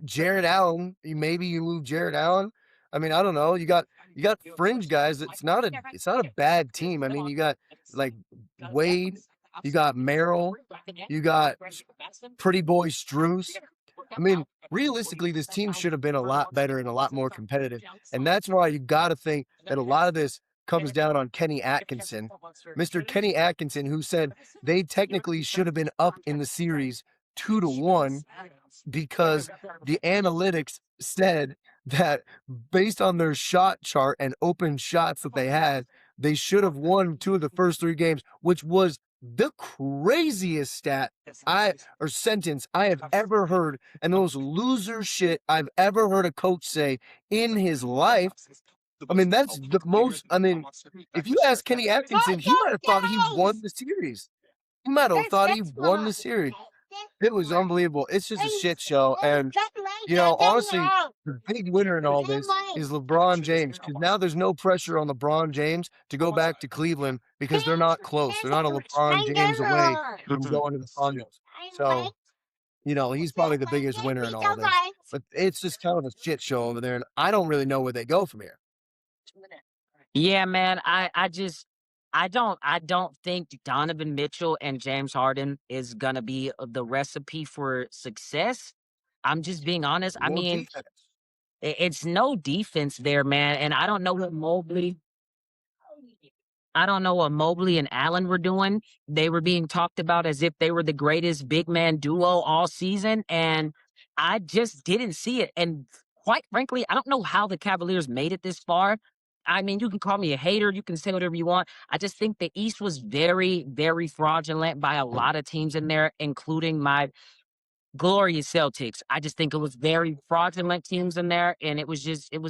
Jared Allen, maybe you move Jared Allen. I mean, I don't know. You got fringe guys. It's not a bad team. I mean, you got like Wade, you got Merrill, you got Pretty Boy Struce. I mean, realistically, this team should have been a lot better and a lot more competitive. And that's why you got to think that a lot of this comes down on Kenny Atkinson, Mr. Kenny Atkinson, who said they technically should have been up in the series 2-1 because the analytics said that based on their shot chart and open shots that they had, they should have won 2 of the first 3 games, which was the craziest sentence I have ever heard, and the most loser shit I've ever heard a coach say in his life. I mean, that's the most. I mean, if you ask Kenny Atkinson, he might have thought he won the series. He might have thought he won the series. It was unbelievable. It's just a shit show. And, honestly, the big winner in all this is LeBron James, because now there's no pressure on LeBron James to go back to Cleveland because they're not close. They're not a LeBron James away from going to the finals. So, he's probably the biggest winner in all this. But it's just kind of a shit show over there, and I don't really know where they go from here. Yeah, man. I don't think Donovan Mitchell and James Harden is gonna be the recipe for success. I'm just being honest. I Well, mean, defense. it's no defense there, man. And I don't know what Mobley. I don't know what Mobley and Allen were doing. They were being talked about as if they were the greatest big man duo all season, and I just didn't see it. And quite frankly, I don't know how the Cavaliers made it this far. I mean, you can call me a hater, you can say whatever you want. I just think the East was very, very fraudulent by a lot of teams in there, including my glorious Celtics. I just think it was very fraudulent teams in there, and it was just it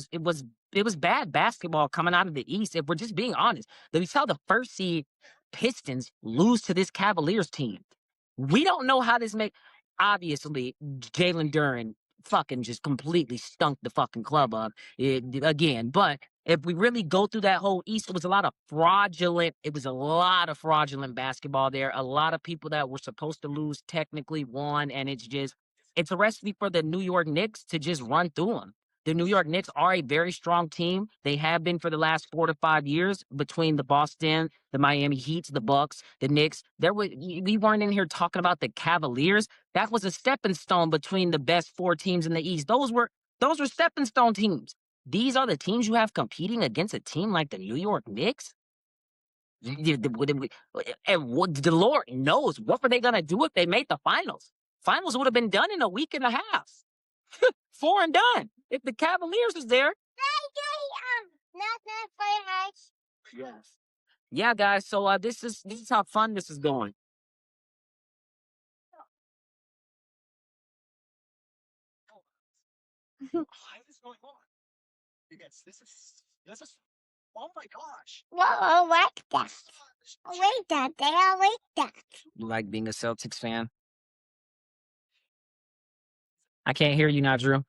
was bad basketball coming out of the East. If we're just being honest, we saw the first seed Pistons lose to this Cavaliers team. We don't know how this make. Obviously, Jalen Duren fucking just completely stunk the fucking club up again. But if we really go through that whole East, it was a lot of fraudulent. It was a lot of fraudulent basketball there. A lot of people that were supposed to lose technically won, and it's a recipe for the New York Knicks to just run through them. The New York Knicks are a very strong team. They have been for the last 4 to 5 years between the Boston, the Miami Heats, the Bucks, the Knicks. We weren't in here talking about the Cavaliers. That was a stepping stone between the best 4 teams in the East. Those were stepping stone teams. These are the teams you have competing against a team like the New York Knicks. And what the Lord knows, what were they gonna do if they made the finals? Finals would have been done in a week and a half. 4 and done. If the Cavaliers was there. Yes. Yeah, guys. So this is how fun this is going. What is going on? Yes, this is oh my gosh. No, I like that. I like that. I like that. You like being a Celtics fan? I can't hear you now, Drew.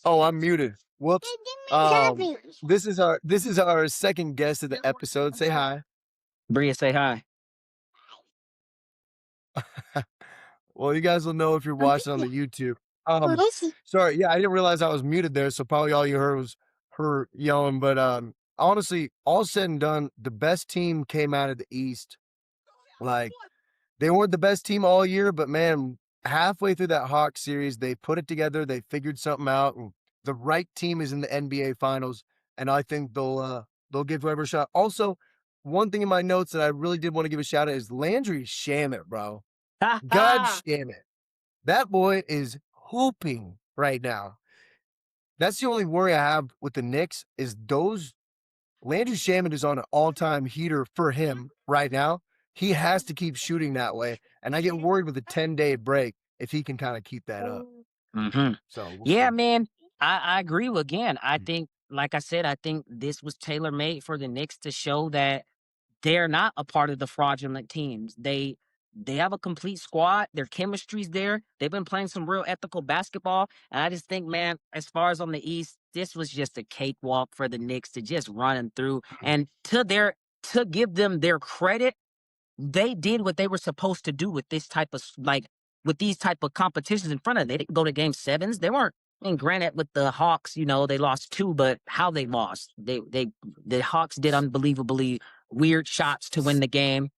Oh, I'm muted. Whoops. Give me happy. This is our second guest of the episode. Say hi. Bria, say hi. Well, you guys will know if you're watching on the YouTube. Listen. Sorry, yeah, I didn't realize I was muted there, so probably all you heard was her yelling. But honestly, all said and done, the best team came out of the East. Like, they weren't the best team all year, but man, halfway through that Hawks series, they put it together, they figured something out, and the right team is in the NBA Finals, and I think they'll give whoever a shot. Also, one thing in my notes that I really did want to give a shout out is Landry Shamet, bro. God damn it. That boy is hooping right now. That's the only worry I have with the Knicks is Landry Shamet is on an all-time heater for him right now. He has to keep shooting that way. And I get worried with a 10-day break if he can kind of keep that up. Mm-hmm. So Yeah, see. man. I agree again. I think, like I said, I think this was tailor-made for the Knicks to show that they're not a part of the fraudulent teams. They have a complete squad. Their chemistry's there. They've been playing some real ethical basketball. And I just think, man, as far as on the East, this was just a cakewalk for the Knicks to just run them through. And to give them their credit, they did what they were supposed to do with this type of with these type of competitions in front of them. They didn't go to game sevens. They weren't. I mean, granted, with the Hawks, they lost 2, but how they lost? The Hawks did unbelievably weird shots to win the game.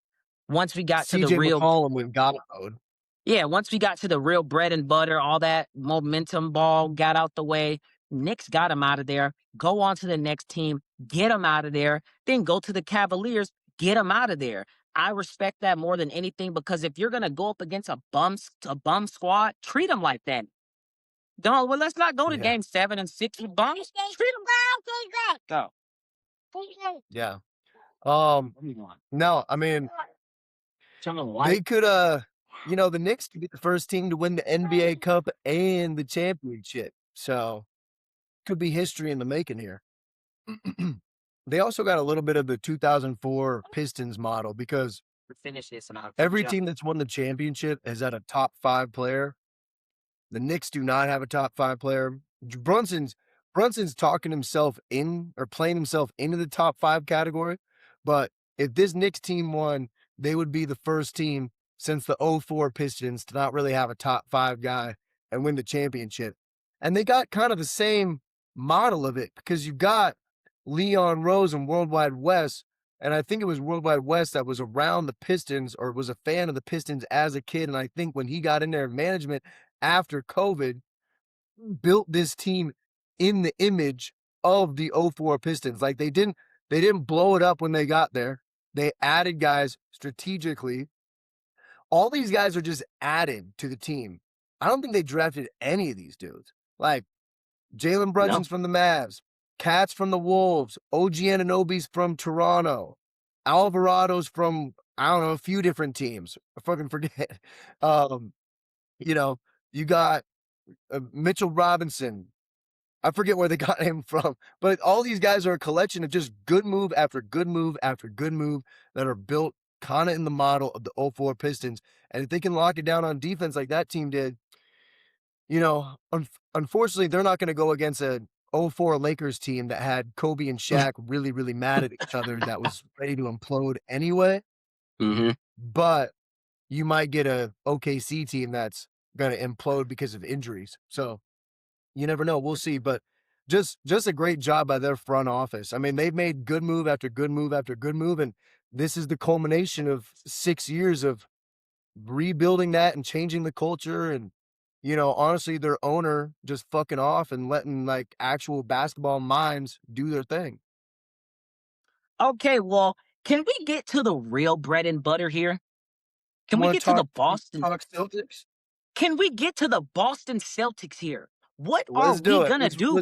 Once we got to the CJ real, McCollum went God mode. yeah, once we got to the real bread and butter, all that momentum ball got out the way. Knicks got him out of there. Go on to the next team, get him out of there. Then go to the Cavaliers, get him out of there. I respect that more than anything because if you're gonna go up against a bum squad, treat them like that. Well, let's not go to game 7 and 6 with bums. Treat them. Go. Yeah. What do you want? No, I mean, they could the Knicks could be the first team to win the NBA Cup and the championship. So could be history in the making here. They also got a little bit of the 2004 Pistons model because Finish this and I'll every jump. team that's won the championship has had a top 5 player. The Knicks do not have a top 5 player. Brunson's talking himself in or playing himself into the top 5 category. But if this Knicks team won, they would be the first team since the 04 Pistons to not really have a top 5 guy and win the championship. And they got kind of the same model of it because you've got Leon Rose and Worldwide West. And I think it was Worldwide West that was around the Pistons or was a fan of the Pistons as a kid. And I think when he got in there in management after COVID, built this team in the image of the 04 Pistons. Like they didn't They didn't blow it up when they got there. They added guys strategically. All these guys are just added to the team. I don't think they drafted any of these dudes. Like Jalen Brunson's from the Mavs, Cat's from the Wolves, OG Anunoby's from Toronto, Alvarado's from, I don't know, a few different teams. I fucking forget. You know, you got Mitchell Robinson. I forget where they got him from, but all these guys are a collection of just good move after good move after good move that are built kind of in the model of the 04 Pistons. And if they can lock it down on defense like that team did, you know, unfortunately, they're not going to go against a 04 Lakers team that had Kobe and Shaq really, really mad at each other that was ready to implode anyway. Mm-hmm. But you might get a OKC team that's going to implode because of injuries. So you never know. We'll see. But just a great job by their front office. I mean, they've made good move after good move after good move. And this is the culmination of 6 years of rebuilding that and changing the culture. And, you know, honestly, their owner just fucking off and letting like actual basketball minds do their thing. Okay, well, can we get to the real bread and butter here? Can we Wanna get to the Boston? Talk Celtics? Can we get to the Boston Celtics here? What Let's are do we it. gonna do?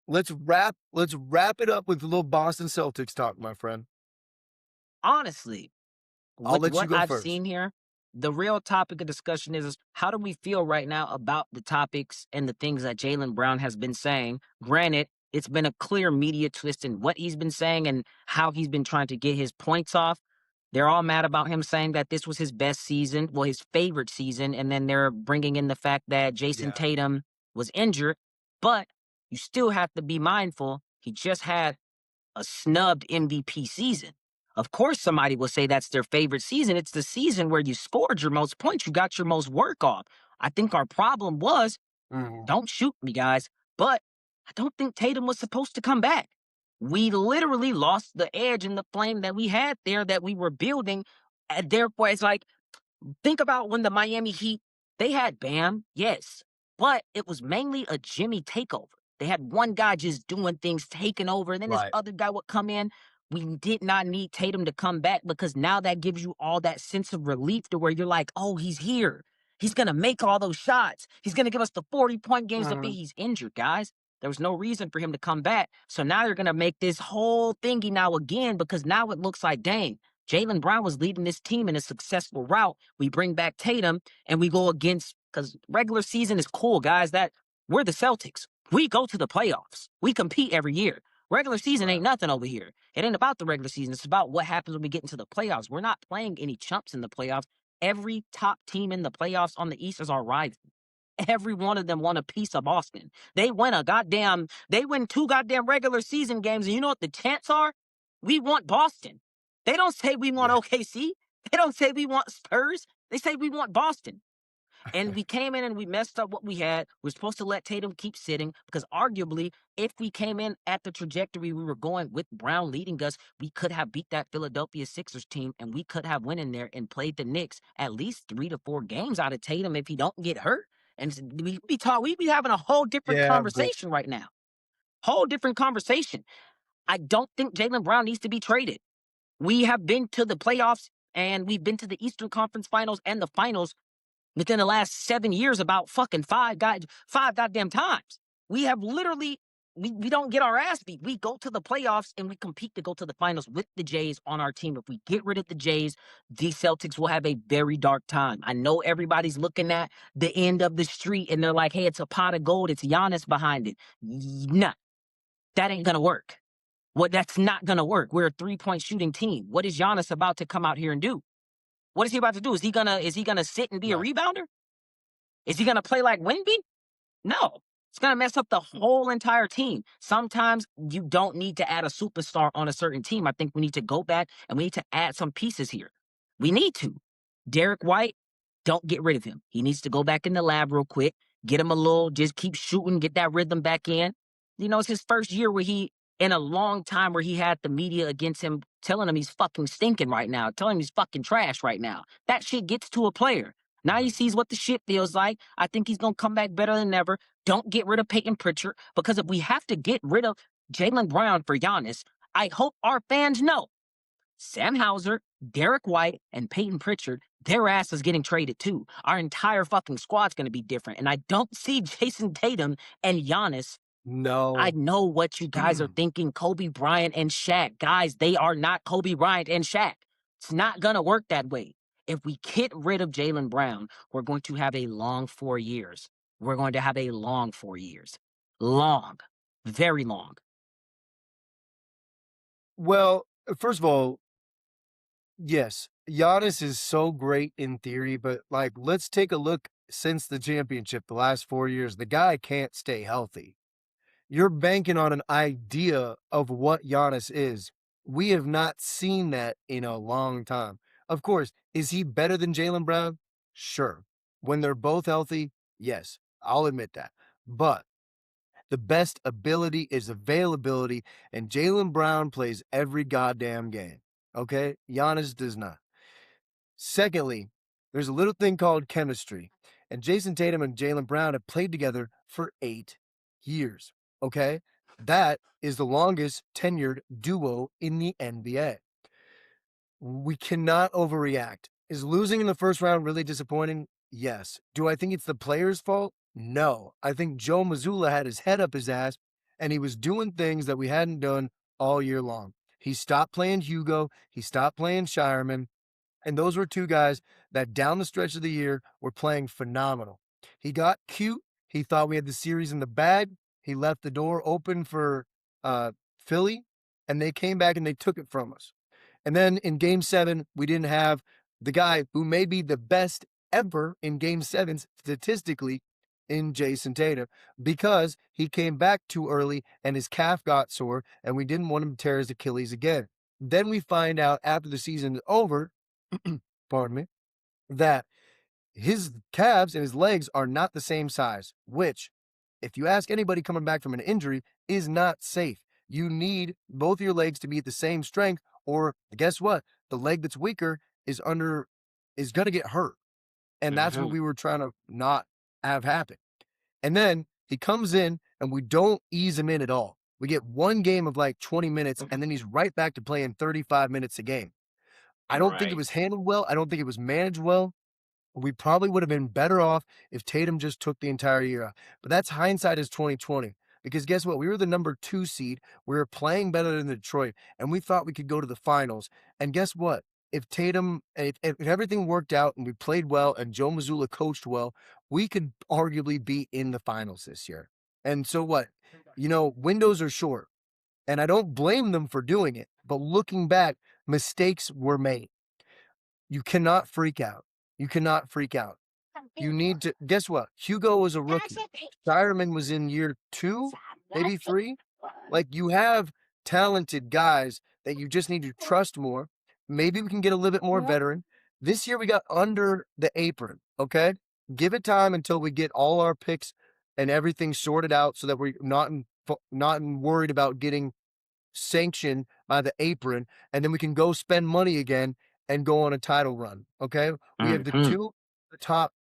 Let's wrap it up with a little Boston Celtics talk, my friend. Honestly, I'll with let you what go I've first. seen here, the real topic of discussion is how do we feel right now about the topics and the things that Jaylen Brown has been saying? Granted, it's been a clear media twist in what he's been saying and how he's been trying to get his points off. They're all mad about him saying that this was his best season, well, his favorite season, and then they're bringing in the fact that Jason Tatum was injured. But you still have to be mindful. He just had a snubbed MVP season. Of course, somebody will say that's their favorite season. It's the season where you scored your most points, you got your most work off. I think our problem was, don't shoot me, guys, but I don't think Tatum was supposed to come back. We literally lost the edge and the flame that we had there that we were building. And therefore, it's like, think about when the Miami Heat, they had Bam, yes, but it was mainly a Jimmy takeover. They had one guy just doing things, taking over, and then this other guy would come in. We did not need Tatum to come back because now that gives you all that sense of relief to where you're like, oh, he's here. He's going to make all those shots. He's going to give us the 40-point games to be. He's injured, guys. There was no reason for him to come back. So now you're going to make this whole thingy now again because now it looks like, dang, Jaylen Brown was leading this team in a successful route. We bring back Tatum and we go against, because regular season is cool, guys, that we're the Celtics. We go to the playoffs. We compete every year. Regular season ain't nothing over here. It ain't about the regular season. It's about what happens when we get into the playoffs. We're not playing any chumps in the playoffs. Every top team in the playoffs on the East is our rival. Every one of them want a piece of Boston. They win 2 goddamn regular season games, and you know what the chants are? We want Boston. They don't say we want OKC. They don't say we want Spurs. They say we want Boston. And we came in and we messed up what we had. We're supposed to let Tatum keep sitting because arguably, if we came in at the trajectory we were going with Brown leading us, we could have beat that Philadelphia Sixers team and we could have went in there and played the Knicks at least 3 to 4 games out of Tatum if he don't get hurt. And we'd be having a whole different conversation right now. Whole different conversation. I don't think Jaylen Brown needs to be traded. We have been to the playoffs and we've been to the Eastern Conference Finals and the finals within the last 7 years about fucking five goddamn times. We have literally, we don't get our ass beat. We go to the playoffs and we compete to go to the finals with the Jays on our team. If we get rid of the Jays, the Celtics will have a very dark time. I know everybody's looking at the end of the street and they're like, hey, it's a pot of gold. It's Giannis behind it. Nah, that ain't gonna work. That's not gonna work. We're a 3-point shooting team. What is Giannis about to come out here and do? What is he about to do? Is he gonna sit and be a rebounder? Is he gonna play like Wemby? No. It's gonna mess up the whole entire team. Sometimes you don't need to add a superstar on a certain team. I think we need to go back and we need to add some pieces here. We need to. Derek White, don't get rid of him. He needs to go back in the lab real quick, get him a little, just keep shooting, get that rhythm back in. You know, it's his first year in a long time where he had the media against him telling him he's fucking stinking right now, telling him he's fucking trash right now. That shit gets to a player. Now he sees what the shit feels like. I think he's going to come back better than ever. Don't get rid of Peyton Pritchard because if we have to get rid of Jaylen Brown for Giannis, I hope our fans know Sam Hauser, Derek White, and Peyton Pritchard, their ass is getting traded too. Our entire fucking squad's going to be different. And I don't see Jason Tatum and Giannis. No. I know what you guys are thinking. Kobe Bryant and Shaq. Guys, they are not Kobe Bryant and Shaq. It's not going to work that way. If we get rid of Jaylen Brown, we're going to have a long 4 years. We're going to have a long 4 years. Long. Very long. Well, first of all, yes, Giannis is so great in theory, but like, let's take a look since the championship, the last 4 years. The guy can't stay healthy. You're banking on an idea of what Giannis is. We have not seen that in a long time. Of course, is he better than Jaylen Brown? Sure. When they're both healthy, yes, I'll admit that. But the best ability is availability, and Jaylen Brown plays every goddamn game. Okay? Giannis does not. Secondly, there's a little thing called chemistry, and Jason Tatum and Jaylen Brown have played together for 8 years. Okay? That is the longest tenured duo in the NBA. We cannot overreact. Is losing in the first round really disappointing? Yes. Do I think it's the player's fault? No. I think Joe Mazzulla had his head up his ass, and he was doing things that we hadn't done all year long. He stopped playing Hugo. He stopped playing Shireman. And those were two guys that down the stretch of the year were playing phenomenal. He got cute. He thought we had the series in the bag. He left the door open for Philly, and they came back and they took it from us. And then in game 7, we didn't have the guy who may be the best ever in game 7s statistically in Jason Tatum, because he came back too early and his calf got sore, and we didn't want him to tear his Achilles again. Then we find out after the season is over, pardon me, that his calves and his legs are not the same size, which, if you ask anybody coming back from an injury, is not safe. You need both your legs to be at the same strength, or guess what? The leg that's weaker is going to get hurt. And that's what we were trying to not have happen. And then he comes in and we don't ease him in at all. We get one game of like 20 minutes, and then he's right back to playing 35 minutes a game. I don't think it was handled well. I don't think it was managed well. We probably would have been better off if Tatum just took the entire year off. But that's hindsight is 2020. Because guess what? We were the number 2 seed. We were playing better than Detroit, and we thought we could go to the finals. And guess what? If Tatum, if everything worked out and we played well and Joe Mazzulla coached well, we could arguably be in the finals this year. And so what? Windows are short. And I don't blame them for doing it. But looking back, mistakes were made. You cannot freak out. You cannot freak out. You need to, guess what? Hugo was a rookie. Shireman was in year 2, maybe 3. Like, you have talented guys that you just need to trust more. Maybe we can get a little bit more veteran. This year we got under the apron, okay? Give it time until we get all our picks and everything sorted out so that we're not worried about getting sanctioned by the apron, and then we can go spend money again and go on a title run, okay? We have the top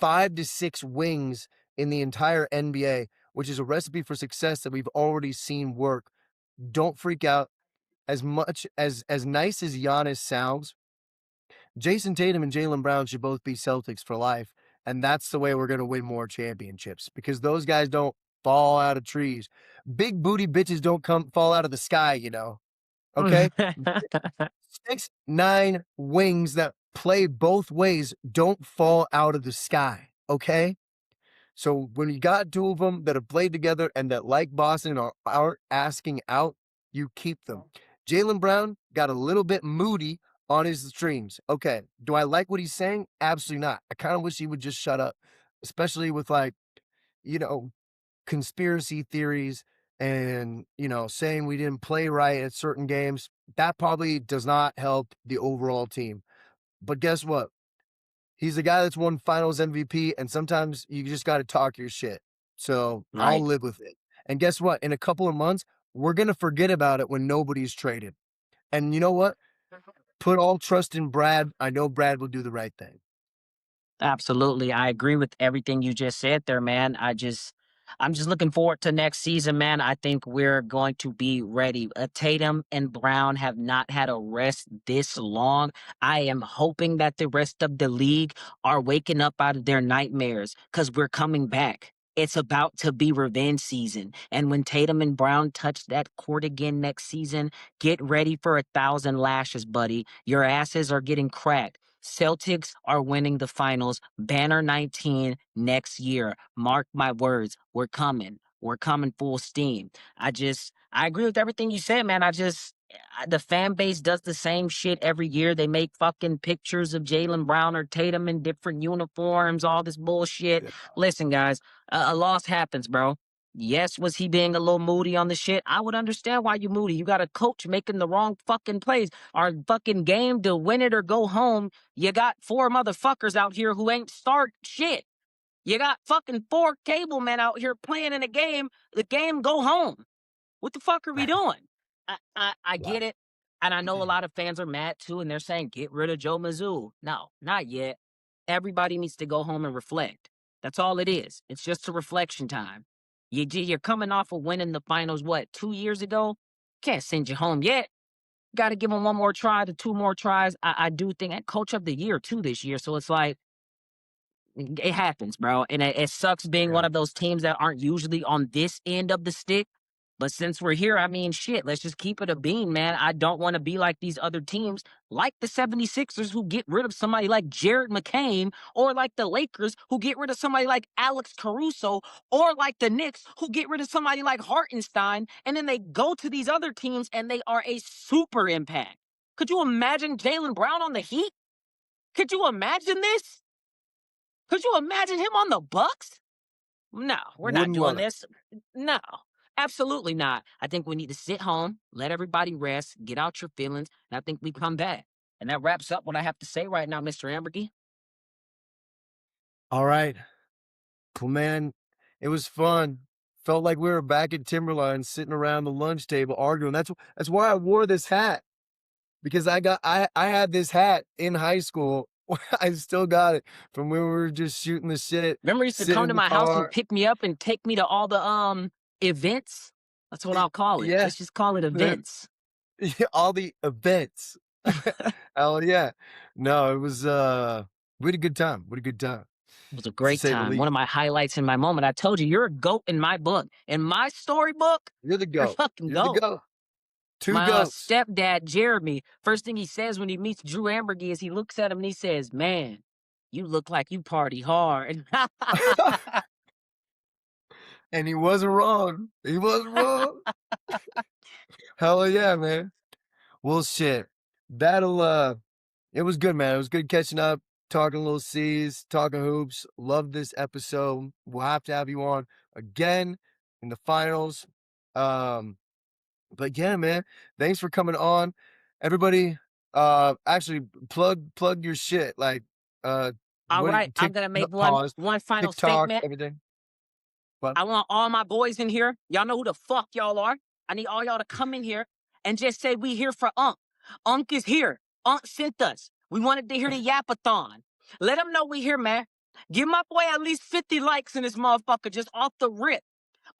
5 to 6 wings in the entire NBA, which is a recipe for success that we've already seen work. Don't freak out. As much as nice as Giannis sounds, Jason Tatum and Jaylen Brown should both be Celtics for life, and that's the way we're going to win more championships, because those guys don't fall out of trees. Big booty bitches don't fall out of the sky, okay? 6'9" wings that play both ways don't fall out of the sky, okay? So when you got 2 of them that have played together and that like Boston aren't asking out, you keep them. Jaylen Brown got a little bit moody on his streams. Okay, do I like what he's saying? Absolutely not. I kind of wish he would just shut up, especially with conspiracy theories and, saying we didn't play right at certain games. That probably does not help the overall team. But guess what? He's the guy that's won finals MVP, and sometimes you just got to talk your shit. So I'll live with it. And guess what? In a couple of months, we're going to forget about it when nobody's traded. And you know what? Put all trust in Brad. I know Brad will do the right thing. Absolutely. I agree with everything you just said there, man. I'm just looking forward to next season, man. I think we're going to be ready. Tatum and Brown have not had a rest this long. I am hoping that the rest of the league are waking up out of their nightmares because we're coming back. It's about to be revenge season. And when Tatum and Brown touch that court again next season, get ready for 1,000 lashes, buddy. Your asses are getting cracked. Celtics are winning the finals. Banner 19 next year. Mark my words. We're coming. We're coming full steam. I agree with everything you said, man. The fan base does the same shit every year. They make fucking pictures of Jaylen Brown or Tatum in different uniforms, all this bullshit. Yeah. Listen, guys, a loss happens, bro. Yes, was he being a little moody on the shit? I would understand why you moody. You got a coach making the wrong fucking plays. Our fucking game to win it or go home. You got 4 motherfuckers out here who ain't start shit. You got fucking 4 cable men out here playing in a game. The game go home. What the fuck are we doing? I get it. And I know a lot of fans are mad too, and they're saying, get rid of Joe Mazzulla. No, not yet. Everybody needs to go home and reflect. That's all it is. It's just a reflection time. You're coming off of winning the finals, 2 years ago? Can't send you home yet. Got to give them 1 more try to 2 more tries. I do think, and coach of the year too this year. So it's like, it happens, bro. And it sucks being one of those teams that aren't usually on this end of the stick. But since we're here, I mean, shit, let's just keep it a bean, man. I don't want to be like these other teams, like the 76ers, who get rid of somebody like Jared McCain, or like the Lakers, who get rid of somebody like Alex Caruso, or like the Knicks, who get rid of somebody like Hartenstein, and then they go to these other teams and they are a super impact. Could you imagine Jaylen Brown on the Heat? Could you imagine this? Could you imagine him on the Bucks? No, we're not Wouldn't doing want it. this. No, absolutely not. I think we need to sit home, let everybody rest, get out your feelings, and I think we come back. And that wraps up what I have to say right now, Mr. Ambergy. All right. Cool, man. It was fun. Felt like we were back at Timberline sitting around the lunch table arguing. That's why I wore this hat. Because I had this hat in high school. I still got it from when we were just shooting the shit. Remember, you used to sitting come in to the my house and car. pick me up and take me to all the events? That's what I'll call it. Yeah. Let's just call it events. All the events. Hell yeah. No, it was we had a good time. What a good time. It was a great say the time. least. One of my highlights in my moment. I told you, you're a GOAT in my book. In my storybook, You're the you're a GOAT. fucking You're the GOAT. GOAT. 2 My goats. stepdad, Jeremy, first thing he says when he meets Drew Ambergy is he looks at him and he says, man, you look like you party hard. And he wasn't wrong. He wasn't wrong. Hell yeah, man. Well, shit. That'll it was good, man. It was good catching up, talking little C's, talking hoops. Love this episode. We'll have to have you on again in the finals. But yeah, man, thanks for coming on. Everybody, actually plug your shit. Like All what right, I'm gonna make one final TikTok, statement. everything. I want all my boys in here. Y'all know who the fuck y'all are. I need all y'all to come in here and just say we here for Unc. Unc is here. Unc sent us. We wanted to hear the yapathon. Let them know we here, man. Give my boy at least 50 likes in this motherfucker just off the rip.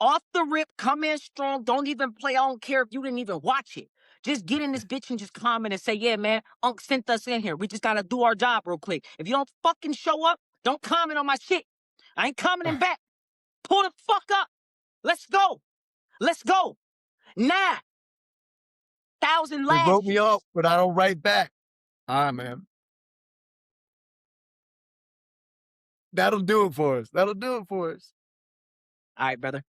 Off the rip, come in strong. Don't even play. I don't care if you didn't even watch it. Just get in this bitch and just comment and say, yeah, man, Unc sent us in here. We just gotta do our job real quick. If you don't fucking show up, don't comment on my shit. I ain't commenting back. Pull the fuck up. Let's go. Let's go. Nah. 1,000 They lashes. wrote me off, but I don't write back. All right, man. That'll do it for us. All right, brother.